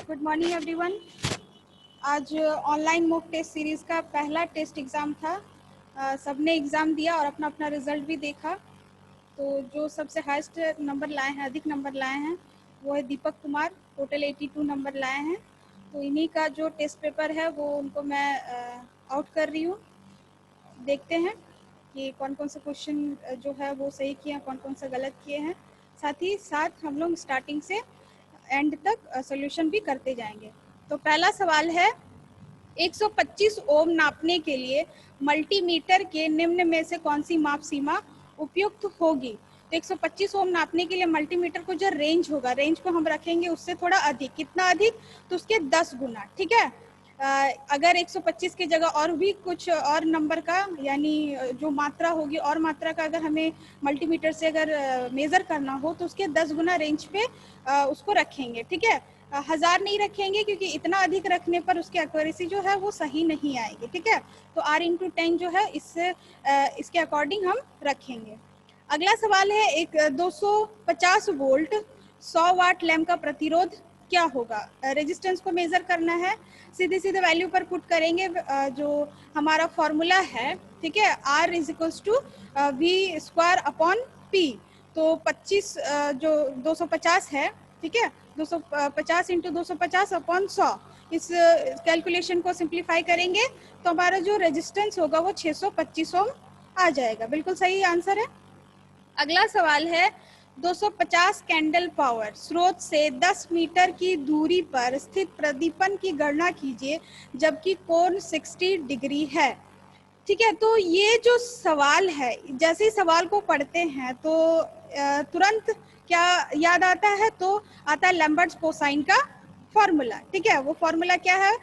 Good morning everyone. आज online mock test series का पहला टेस्ट एग्ज़ाम था। सबने एग्ज़ाम दिया और अपना अपना रिज़ल्ट भी देखा। तो जो सबसे हाईएस्ट नंबर लाए हैं, अधिक नंबर लाए हैं, वो है दीपक कुमार, टोटल 82 नंबर लाए हैं। तो इन्हीं का जो टेस्ट पेपर है वो उनको मैं आउट कर रही हूँ। देखते हैं कि कौन कौन से क्वेश्चन जो है वो सही किए हैं, कौन कौन से गलत किए हैं। साथ ही साथ हम लोग स्टार्टिंग से एंड तक सॉल्यूशन भी करते जाएंगे। तो पहला सवाल है, 125 ओम नापने के लिए मल्टीमीटर के निम्न में से कौन सी माप सीमा उपयुक्त होगी। तो 125 ओम नापने के लिए मल्टीमीटर को जो रेंज होगा, रेंज को हम रखेंगे उससे थोड़ा अधिक। कितना अधिक? तो उसके 10 गुना। ठीक है। अगर 125 की जगह और भी कुछ और नंबर का, यानी जो मात्रा होगी और मात्रा का अगर हमें मल्टीमीटर से अगर मेज़र करना हो तो उसके 10 गुना रेंज पे उसको रखेंगे। ठीक है। 1000 नहीं रखेंगे क्योंकि इतना अधिक रखने पर उसकी एक्यूरेसी जो है वो सही नहीं आएगी। ठीक है। तो R/10 जो है इसके अकॉर्डिंग हम रखेंगे। अगला सवाल है, एक 250 वोल्ट 100 वाट लैम्प का प्रतिरोध क्या होगा। रेजिस्टेंस को मेजर करना है, सीधे सीधे वैल्यू पर पुट करेंगे। जो हमारा फॉर्मूला है, ठीक है, R = V²/P। तो 25 जो 250 है, ठीक है, 250 × 250/100, इस कैलकुलेशन को सिंप्लीफाई करेंगे तो हमारा जो रेजिस्टेंस होगा वो 625 ओम आ जाएगा। बिल्कुल सही आंसर है। अगला सवाल है, 250 कैंडल पावर स्रोत से 10 मीटर की दूरी पर स्थित प्रदीपन की गणना कीजिए जबकि कोण 60 डिग्री है। ठीक है। तो ये जो सवाल है, जैसे ही सवाल को पढ़ते हैं तो तुरंत क्या याद आता है? तो आता है लैम्बर्ट कोसाइन का फॉर्मूला। ठीक है। वो फॉर्मूला क्या है?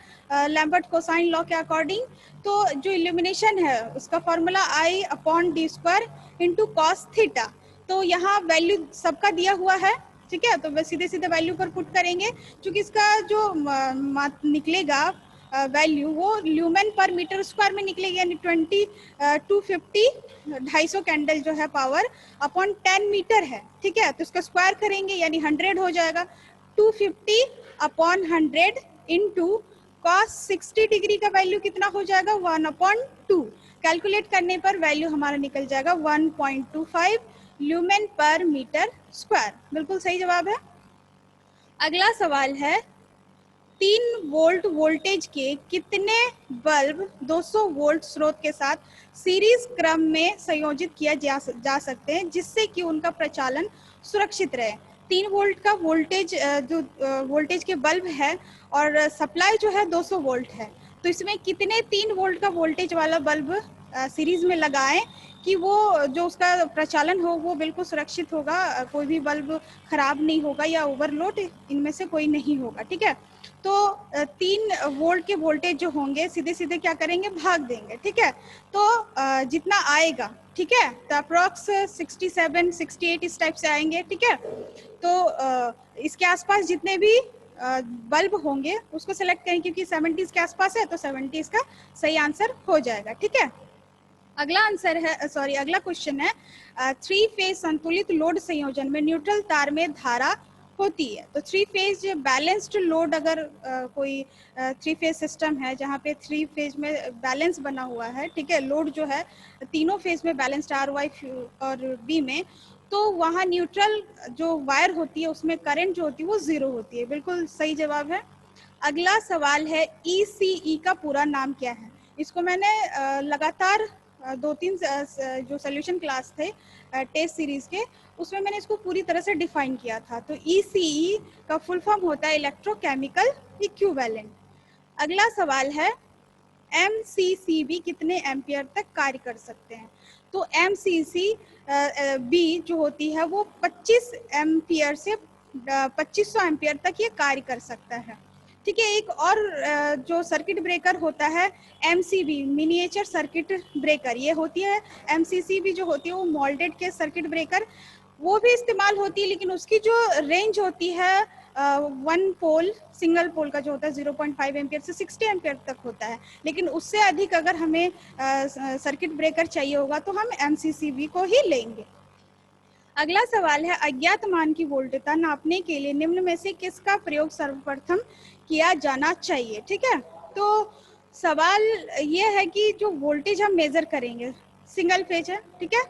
लैम्बर्ट कोसाइन लॉ के अकॉर्डिंग। तो जो इल्यूमिनेशन है उसका फॉर्मूला I/d² × cos थीटा। तो यहाँ वैल्यू सबका दिया हुआ है। ठीक है। तो सीधे सीधे वैल्यू पर पुट करेंगे, क्योंकि इसका जो निकलेगा वैल्यू वो ल्यूमेन पर मीटर स्क्वायर में निकलेगी, यानी 250 250 कैंडल जो है पावर अपॉन 10 मीटर है। ठीक है। तो इसका स्क्वायर करेंगे यानी 100 हो जाएगा। 250/100 इंटू cos 60 डिग्री का वैल्यू कितना हो जाएगा? 1/2। कैलकुलेट करने पर वैल्यू हमारा निकल जाएगा 1.25 ल्यूमेन पर मीटर स्क्वायर। बिल्कुल सही जवाब है। अगला सवाल है, 3 वोल्ट वोल्टेज के कितने बल्ब 200 वोल्ट स्रोत के साथ सीरीज क्रम में संयोजित किया जा सकते हैं जिससे कि उनका प्रचालन सुरक्षित रहे। 3 वोल्ट का वोल्टेज जो वोल्टेज के बल्ब है और सप्लाई जो है 200 वोल्ट है, तो इसमें कितने 3 वोल्ट का वोल्टेज वाला बल्ब सीरीज में लगाएं कि वो जो उसका प्रचालन हो वो बिल्कुल सुरक्षित होगा, कोई भी बल्ब खराब नहीं होगा या ओवरलोड इनमें से कोई नहीं होगा। ठीक है। तो 3 वोल्ट के वोल्टेज जो होंगे सीधे सीधे क्या करेंगे? भाग देंगे। ठीक है। तो जितना आएगा, ठीक है, तो अप्रॉक्स 67 68 इस टाइप से आएंगे। ठीक है। तो इसके आसपास जितने भी बल्ब होंगे उसको सेलेक्ट करें, क्योंकि 70 के आसपास है तो 70 का सही आंसर हो जाएगा। ठीक है। अगला क्वेश्चन है, 3 फेज संतुलित लोड संयोजन में न्यूट्रल तार में धारा होती है। तो 3 फेज बैलेंस्ड लोड, अगर कोई 3 फेज सिस्टम है जहाँ पे 3 फेज में बैलेंस बना हुआ है, ठीक है, लोड जो है तीनों फेज में बैलेंस्ड RY और B में, तो वहाँ न्यूट्रल जो वायर होती है उसमें करंट जो होती है वो 0 होती है। बिल्कुल सही जवाब है। अगला सवाल है, ECE का पूरा नाम क्या है? इसको मैंने लगातार 2-3 जो सोल्यूशन क्लास थे टेस्ट सीरीज के, उसमें मैंने इसको पूरी तरह से डिफाइन किया था। तो ECE का फुल फॉर्म होता है इलेक्ट्रोकेमिकल इक्विवेलेंट। अगला सवाल है, MCCB कितने एम्पियर तक कार्य कर सकते हैं? तो MCCB जो होती है वो 25 एम्पियर से 2500 एम्पियर तक ये कार्य कर सकता है। ठीक है। एक और जो सर्किट ब्रेकर होता है MCB, मिनिएचर सर्किट ब्रेकर, ये होती है। MCCB जो होती है वो मोल्डेड के सर्किट ब्रेकर, वो भी इस्तेमाल होती है, लेकिन उसकी जो रेंज होती है 1 पोल सिंगल पोल का जो होता है 0.5 एम्पियर से 60 एम्पियर तक होता है। लेकिन उससे अधिक अगर हमें सर्किट ब्रेकर चाहिए होगा तो हम MCCB को ही लेंगे। अगला सवाल है, अज्ञात मान की वोल्टता नापने के लिए निम्न में से किसका प्रयोग सर्वप्रथम किया जाना चाहिए। ठीक है, तो सवाल ये है कि जो वोल्टेज हम मेजर करेंगे सिंगल फेज है, ठीक है,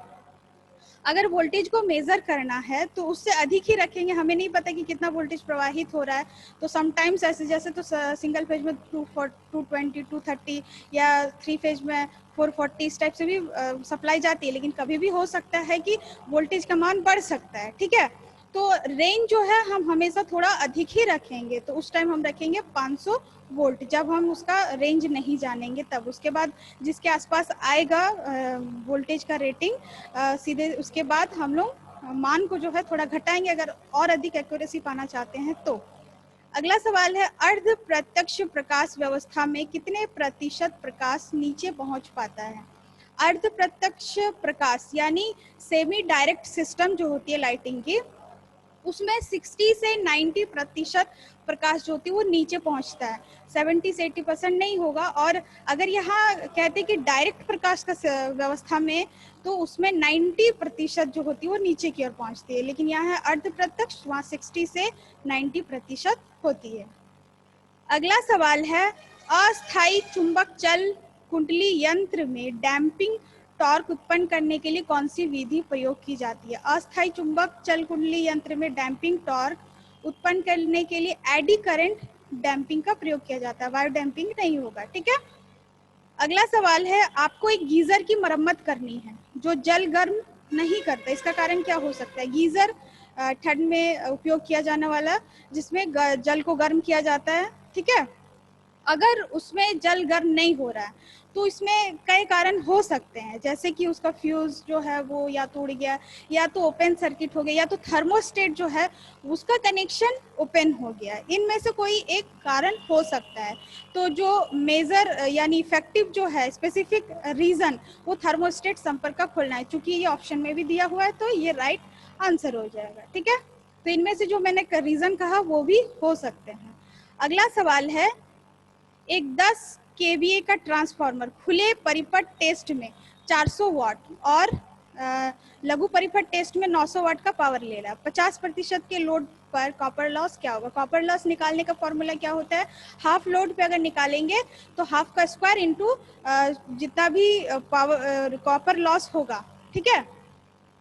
अगर वोल्टेज को मेजर करना है तो उससे अधिक ही रखेंगे, हमें नहीं पता कि कितना वोल्टेज प्रवाहित हो रहा है, तो समटाइम्स ऐसे जैसे तो सिंगल फेज में 220 230 या 3 फेज में 440 इस टाइप से भी सप्लाई जाती है, लेकिन कभी भी हो सकता है कि वोल्टेज का मान बढ़ सकता है। ठीक है, तो रेंज जो है हम हमेशा थोड़ा अधिक ही रखेंगे, तो उस टाइम हम रखेंगे 500 वोल्ट, जब हम उसका रेंज नहीं जानेंगे तब। उसके बाद जिसके आसपास आएगा वोल्टेज का रेटिंग, सीधे उसके बाद हम लोग मान को जो है थोड़ा घटाएंगे अगर और अधिक एक्यूरेसी पाना चाहते हैं तो। अगला सवाल है, अर्ध प्रत्यक्ष प्रकाश व्यवस्था में कितने प्रतिशत प्रकाश नीचे पहुंच पाता है। अर्ध प्रत्यक्ष प्रकाश यानी सेमी डायरेक्ट सिस्टम जो होती है लाइटिंग की, उसमें 60 से 90% प्रकाश जो होती है वो नीचे पहुंचता है, 70 से 80% नहीं होगा। और अगर यहाँ कहते हैं कि डायरेक्ट प्रकाश का व्यवस्था में, तो उसमें 90% जो होती है वो नीचे की ओर पहुंचती है, लेकिन यहाँ है अर्ध प्रत्यक्ष, वहाँ 60 से 90% होती है। अगला सवाल है, अस्थायी चुंबक चल कुंडली यंत्र में डैम्पिंग टॉर्क उत्पन्न करने के लिए कौन सी विधि प्रयोग की जाती है। अस्थायी चुंबक चल कुंडली यंत्र में डैम्पिंग टॉर्क उत्पन्न करने के लिए एडी करंट डैम्पिंग का प्रयोग किया जाता है, वायु डैम्पिंग नहीं होगा। ठीक है, अगला सवाल है, आपको एक गीजर की मरम्मत करनी है जो जल गर्म नहीं करता, इसका कारण क्या हो सकता है। गीजर ठंड में उपयोग किया जाने वाला, जिसमें जल को गर्म किया जाता है। ठीक है, अगर उसमें जल गर्म नहीं हो रहा है तो इसमें कई कारण हो सकते हैं, जैसे कि उसका फ्यूज जो है वो या तो उड़ गया, या तो ओपन सर्किट हो गया, या तो थर्मोस्टेट जो है उसका कनेक्शन ओपन हो गया, इनमें से कोई एक कारण हो सकता है। तो जो मेजर यानी इफेक्टिव जो है स्पेसिफिक रीजन, वो थर्मोस्टेट संपर्क का खोलना है, चूंकि ये ऑप्शन में भी दिया हुआ है तो ये राइट आंसर हो जाएगा। ठीक है, तो इनमें से जो मैंने रीजन कहा वो भी हो सकते हैं। अगला सवाल है, एक 10 केवीए का ट्रांसफार्मर खुले परिपथ टेस्ट में 400 वाट और लघु परिपथ टेस्ट में 900 वाट का पावर ले रहा है, 50% के लोड पर कॉपर लॉस क्या होगा। कॉपर लॉस निकालने का फॉर्मूला क्या होता है, हाफ लोड पे अगर निकालेंगे तो हाफ का स्क्वायर इंटू जितना भी पावर कॉपर लॉस होगा। ठीक है,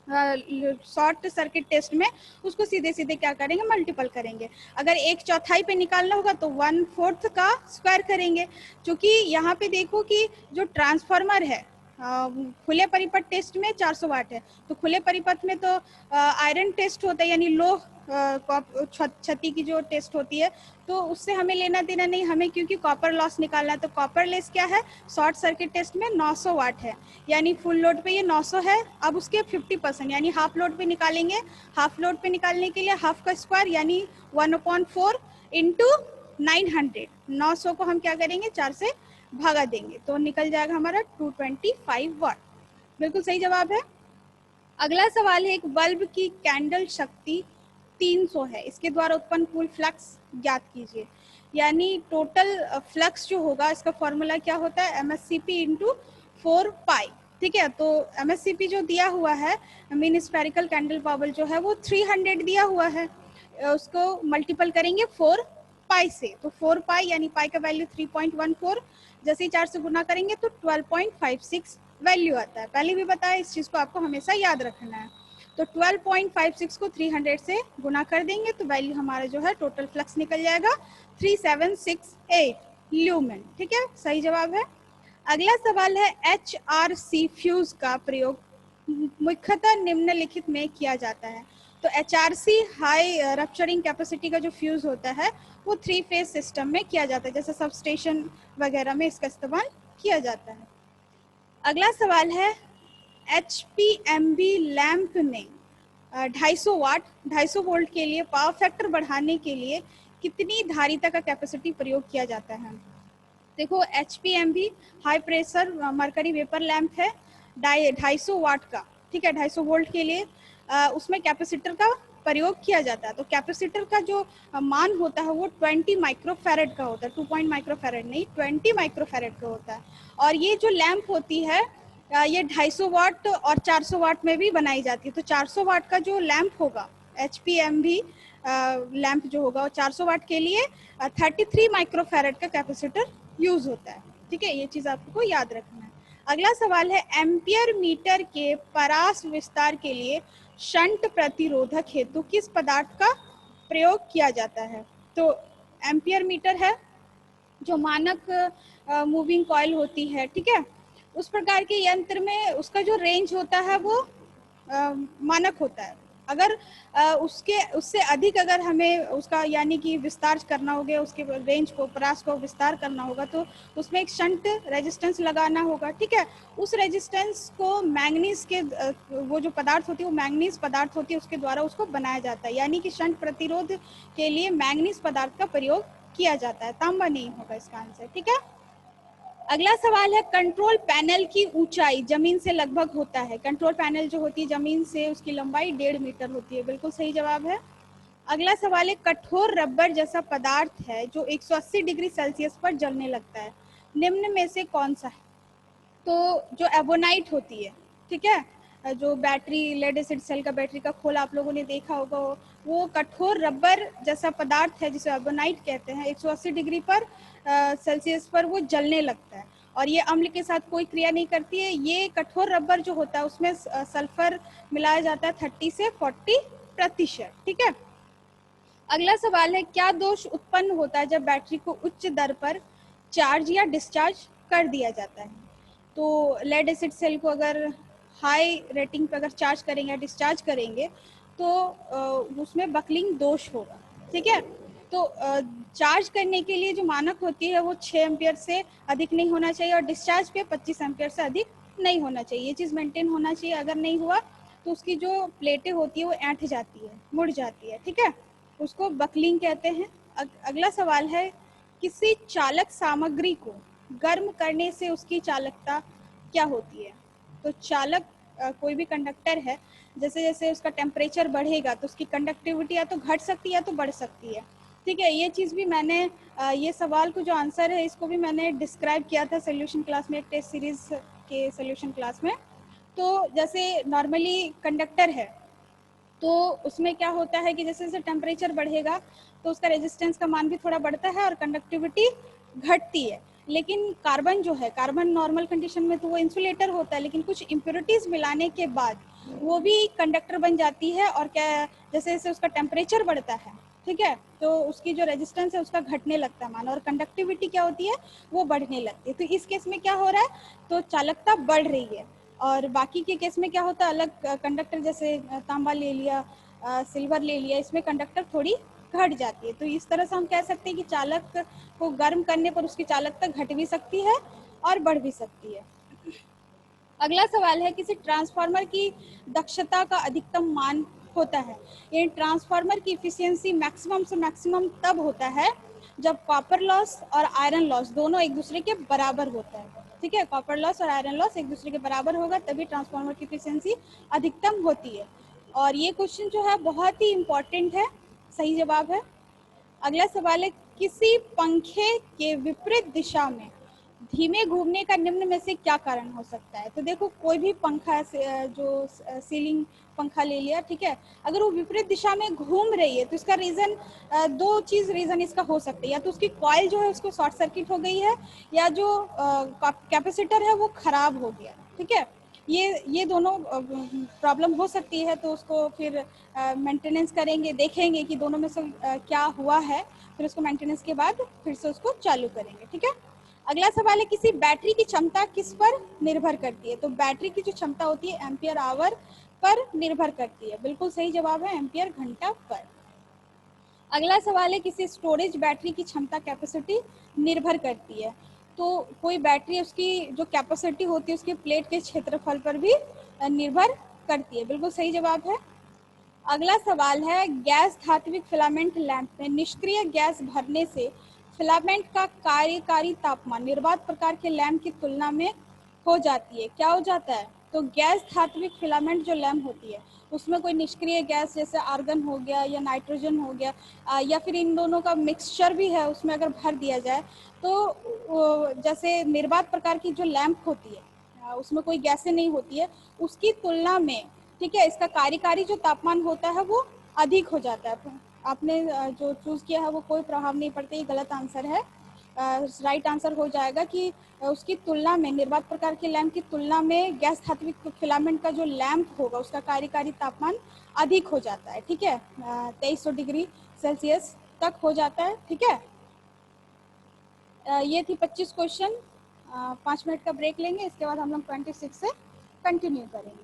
शॉर्ट सर्किट टेस्ट में उसको सीधे सीधे क्या करेंगे, मल्टीपल करेंगे। अगर 1/4 पे निकालना होगा तो 1/4 का स्क्वायर करेंगे। क्योंकि यहाँ पे देखो कि जो ट्रांसफार्मर है खुले परिपथ टेस्ट में 400 वाट है, तो खुले परिपथ में तो आयरन टेस्ट होता है, यानी लो क्षति की जो टेस्ट होती है, तो उससे हमें लेना देना नहीं, हमें क्योंकि कॉपर लॉस निकालना है। तो कॉपर लॉस क्या है, शॉर्ट सर्किट टेस्ट में 900 वाट है, यानी फुल लोड पे ये 900 है। अब उसके 50% यानी हाफ लोड पे निकालेंगे, हाफ लोड पे निकालने के लिए हाफ का स्क्वायर यानी 1/4 इंटू 900, 900 को हम क्या करेंगे 4 से भागा देंगे, तो निकल जाएगा हमारा 225 वाट। बिल्कुल सही जवाब है। अगला सवाल है, एक बल्ब की कैंडल शक्ति 300 है, इसके द्वारा उत्पन्न कुल फ्लक्स ज्ञात कीजिए। यानी टोटल फ्लक्स जो होगा, इसका फॉर्मूला क्या होता है, MSCP इंटू 4 पाई। ठीक है, तो MSCP जो दिया हुआ है, मीन स्फेरिकल कैंडल पावर जो है वो 300 दिया हुआ है, उसको मल्टीपल करेंगे 4 पाई से, तो 4 पाई यानी पाई का वैल्यू 3.14, जैसे ही 4 से गुना करेंगे तो 12.56 वैल्यू आता है। पहले भी बताया, इस चीज को आपको हमेशा याद रखना है। तो 12.56 को 300 से गुना कर देंगे तो वैल्यू हमारा जो है टोटल फ्लक्स निकल जाएगा 3768 ल्यूमेन। ठीक है, सही जवाब है। अगला सवाल है, HRC फ्यूज का प्रयोग मुख्यतः निम्नलिखित में किया जाता है। तो HRC हाई रप्चरिंग कैपेसिटी का जो फ्यूज होता है वो 3 फेज सिस्टम में किया जाता है, जैसे सब स्टेशन वगैरह में इसका इस्तेमाल किया जाता है। अगला सवाल है, HPMB लैंप में 250 वाट 250 वोल्ट के लिए पावर फैक्टर बढ़ाने के लिए कितनी धारिता का कैपेसिटी प्रयोग किया जाता है। देखो, HPMB high pressure mercury vapour lamp है, 250 वाट का। ठीक है, 250 वोल्ट के लिए उसमें कैपेसिटर का प्रयोग किया जाता है। तो कैपेसिटर का जो मान होता है वो 20 माइक्रोफैरेड का होता है, 2 माइक्रोफैरेड नहीं, 20 माइक्रोफैरेड का होता है। और ये जो लैंप होती है ये 250 वाट और 400 वाट में भी बनाई जाती है। तो 400 वाट का जो लैंप होगा, HPMV लैंप जो होगा, वो 400 वाट के लिए 33 माइक्रोफैरड का कैपेसिटर यूज होता है। ठीक है, ये चीज आपको याद रखना है। अगला सवाल है, एम्पियर मीटर के परास विस्तार के लिए शंट प्रतिरोधक हेतु किस पदार्थ का प्रयोग किया जाता है? तो एम्पियर मीटर है जो मानक मूविंग कॉइल होती है, ठीक है, उस प्रकार के यंत्र में उसका जो रेंज होता है वो मानक होता है। अगर उससे अधिक अगर हमें उसका यानी कि विस्तार करना होगा, उसके रेंज को, परास को विस्तार करना होगा, तो उसमें एक शंट रेजिस्टेंस लगाना होगा। ठीक है, उस रेजिस्टेंस को मैंगनीज के वो जो पदार्थ होती है, वो मैंगनीज पदार्थ होती है, उसके द्वारा उसको बनाया जाता है। यानी कि शंट प्रतिरोध के लिए मैंगनीज पदार्थ का प्रयोग किया जाता है, तांबा नहीं होगा इसका आंसर। ठीक है, अगला सवाल है, कंट्रोल पैनल की ऊंचाई जमीन से लगभग होता है। कंट्रोल पैनल जो होती है जमीन से, उसकी लंबाई 1.5 मीटर होती है। बिल्कुल सही जवाब है। अगला सवाल है, कठोर रबर जैसा पदार्थ है जो 180 डिग्री सेल्सियस पर जलने लगता है, निम्न में से कौन सा है? तो जो एबोनाइट होती है, ठीक है, जो बैटरी, लेड एसिड सेल का बैटरी का खोल आप लोगों ने देखा होगा, वो कठोर रबर जैसा पदार्थ है जिसे एबोनाइट कहते हैं। 180 डिग्री पर सेल्सियस पर वो जलने लगता है और ये अम्ल के साथ कोई क्रिया नहीं करती है। ये कठोर रबर जो होता है उसमें सल्फर मिलाया जाता है 30 से 40%। ठीक है, अगला सवाल है, क्या दोष उत्पन्न होता है जब बैटरी को उच्च दर पर चार्ज या डिस्चार्ज कर दिया जाता है? तो लेड एसिड सेल को अगर हाई रेटिंग पर अगर चार्ज करेंगे या डिस्चार्ज करेंगे तो उसमें बकलिंग दोष होगा। ठीक है, तो चार्ज करने के लिए जो मानक होती है वो 6 एम्पियर से अधिक नहीं होना चाहिए और डिस्चार्ज पे 25 एम्पियर से अधिक नहीं होना चाहिए। ये चीज़ मेंटेन होना चाहिए। अगर नहीं हुआ तो उसकी जो प्लेटें होती है वो ऐंठ जाती है, मुड़ जाती है। ठीक है, उसको बकलिंग कहते हैं। अगला सवाल है, किसी चालक सामग्री को गर्म करने से उसकी चालकता क्या होती है? तो चालक कोई भी कंडक्टर है, जैसे जैसे उसका टेम्परेचर बढ़ेगा तो उसकी कंडक्टिविटी या तो घट सकती है या तो बढ़ सकती है। ठीक है, ये चीज़ भी मैंने ये सवाल को जो आंसर है इसको भी मैंने डिस्क्राइब किया था सोल्यूशन क्लास में, एक टेस्ट सीरीज के सोल्यूशन क्लास में। तो जैसे नॉर्मली कंडक्टर है तो उसमें क्या होता है कि जैसे जैसे टेम्परेचर बढ़ेगा तो उसका रेजिस्टेंस का मान भी थोड़ा बढ़ता है और कंडक्टिविटी घटती है। लेकिन कार्बन जो है, कार्बन नॉर्मल कंडीशन में तो वो इंसुलेटर होता है, लेकिन कुछ इम्प्योरिटीज मिलाने के बाद वो भी कंडक्टर बन जाती है। और क्या, जैसे जैसे उसका टेम्परेचर बढ़ता है, ठीक है, तो उसकी जो रेजिस्टेंस है उसका घटने लगता है मान, और कंडक्टिविटी क्या होती है, वो बढ़ने लगती है। तो इस केस में क्या हो रहा है, तो चालकता बढ़ रही है। और बाकी के केस में क्या होता है, अलग कंडक्टर जैसे तांबा ले लिया, सिल्वर ले लिया, इसमें कंडक्टर थोड़ी घट जाती है। तो इस तरह से हम कह सकते हैं कि चालक को गर्म करने पर उसकी चालकता घट भी सकती है और बढ़ भी सकती है। अगला सवाल है, किसी ट्रांसफार्मर की दक्षता का अधिकतम मान होता है। ये ट्रांसफार्मर की इफिशियंसी मैक्सिमम से मैक्सिमम तब होता है जब कॉपर लॉस और आयरन लॉस दोनों एक दूसरे के बराबर होता है। ठीक है, कॉपर लॉस और आयरन लॉस एक दूसरे के बराबर होगा तभी ट्रांसफार्मर की इफिशियंसी अधिकतम होती है। और ये क्वेश्चन जो है बहुत ही इंपॉर्टेंट है, सही जवाब है। अगला सवाल है, किसी पंखे के विपरीत दिशा में धीमे घूमने का निम्न में से क्या कारण हो सकता है? तो देखो, कोई भी पंखा जो सीलिंग पंखा ले लिया, ठीक है, अगर वो विपरीत दिशा में घूम रही है तो इसका रीजन, दो चीज रीजन इसका हो सकती है। या तो उसकी कॉइल जो है उसको शॉर्ट सर्किट हो गई है, या जो कैपेसिटर है वो खराब हो गया। ठीक है, ये दोनों प्रॉब्लम हो सकती है। तो उसको फिर मेंटेनेंस करेंगे, देखेंगे कि दोनों में से क्या हुआ है, फिर उसको मेंटेनेंस के बाद फिर से उसको चालू करेंगे। ठीक है, अगला सवाल है, किसी बैटरी की क्षमता किस पर निर्भर करती है? तो बैटरी की जो क्षमता होती है एम्पियर आवर पर निर्भर करती है। बिल्कुल सही जवाब है, एम्पियर घंटा पर। अगला सवाल है, किसी स्टोरेज बैटरी की क्षमता कैपेसिटी निर्भर करती है। तो कोई बैटरी उसकी जो कैपेसिटी होती है उसके प्लेट के क्षेत्रफल पर भी निर्भर करती है। बिल्कुल सही जवाब है। अगला सवाल है, गैस धात्विक फिलामेंट लैंप में निष्क्रिय गैस भरने से फिलामेंट का कार्यकारी तापमान निर्वात प्रकार के लैंप की तुलना में हो जाती है, क्या हो जाता है? तो गैस धात्विक फिलामेंट जो लैंप होती है उसमें कोई निष्क्रिय गैस जैसे आर्गन हो गया या नाइट्रोजन हो गया, या फिर इन दोनों का मिक्सचर भी है, उसमें अगर भर दिया जाए तो जैसे निर्वात प्रकार की जो लैंप होती है उसमें कोई गैसें नहीं होती है, उसकी तुलना में, ठीक है, इसका कार्यकारी जो तापमान होता है वो अधिक हो जाता है। आपने जो चूज़ किया है वो कोई प्रभाव नहीं पड़ता, ये गलत आंसर है। राइट आंसर हो जाएगा कि उसकी तुलना में, निर्वात प्रकार के लैंप की तुलना में गैस धात्विक फिलामेंट का जो लैंप होगा उसका कार्यकारी तापमान अधिक हो जाता है, ठीक है, 2300 डिग्री सेल्सियस तक हो जाता है, ठीक है। ये थी 25 क्वेश्चन। 5 मिनट का ब्रेक लेंगे, इसके बाद हम लोग 26 से कंटिन्यू करेंगे।